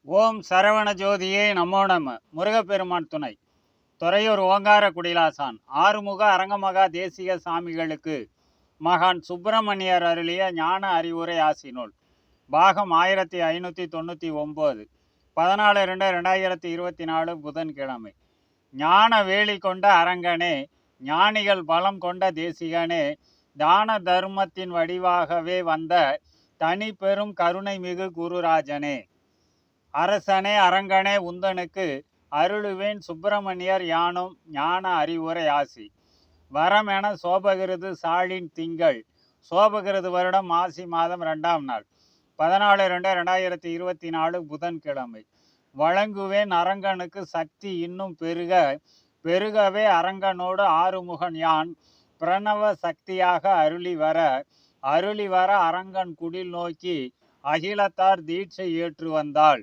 ஓம் சரவண ஜோதியே நமோ நம. முருகப்பெருமான் துணை. துறையூர் ஓங்கார குடிலாசான் ஆறுமுக அரங்கமகா தேசிக சாமிகளுக்கு மகான் சுப்பிரமணியர் அருளிய ஞான அறிவுரை ஆசினூல் பாகம் 1599 14/2/2024 புதன்கிழமை. ஞான வேலி கொண்ட அரங்கனே, ஞானிகள் பலம் கொண்ட தேசிகனே, தான தர்மத்தின் வடிவாகவே வந்த தனி பெரும் கருணை மிகு குருராஜனே, அரசனே அரங்கனே, உந்தனுக்கு அருளுவேன் சுப்பிரமணியர் யானும் ஞான அறிவுரை ஆசி. வரமென சோபகிருது சாழின் திங்கள், சோபகிருது வருடம் மாசி மாதம் 2ஆம் நாள், 14/2/2024 புதன்கிழமை. வழங்குவேன் அரங்கனுக்கு சக்தி இன்னும் பெருக பெருகவே, அரங்கனோடு ஆறுமுகன் யான் பிரணவ சக்தியாக அருளி வர அரங்கன் குடில் நோக்கி அகிலத்தார் தீட்சை ஏற்று வந்தாள்.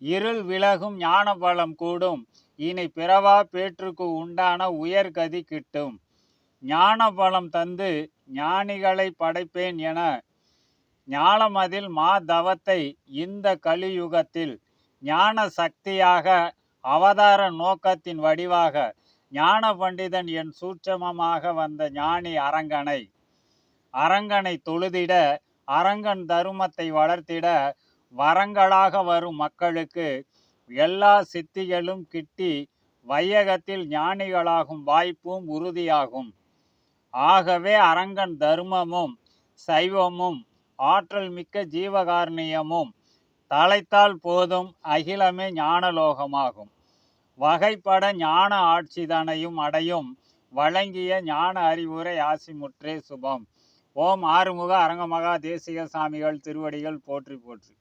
இருள் விலகும், ஞான பலம் கூடும், இனி பிறவா பேற்றுக்கு உண்டான உயர்கதி கிட்டும். ஞான பலம் தந்து ஞானிகளை படைப்பேன் என ஞானமதில் மா தவத்தை இந்த கலியுகத்தில் ஞான சக்தியாக அவதார நோக்கத்தின் வடிவாக ஞான பண்டிதன் என் சூட்சமமாக வந்த ஞானி அரங்கனை தொழுதிட, அரங்கன் தருமத்தை வளர்த்திட, வரங்களாக வரும் மக்களுக்கு எல்லா சித்திகளும் கிட்டி வையகத்தில் ஞானிகளாகும் வாய்ப்பும் உறுதியாகும். ஆகவே அரங்கன் தர்மமும் சைவமும் ஆற்றல் மிக்க ஜீவகாருண்யமும் தலைத்தால் போதும் அகிலமே ஞானலோகமாகும். வகைப்பட ஞான ஆட்சிதனையும் அடையும் வழங்கிய ஞான அறிவுரை ஆசிமுற்றே சுபம். ஓம் ஆறுமுக அரங்கமகா தேசிக சாமிகள் திருவடிகள் போற்றி போற்றி.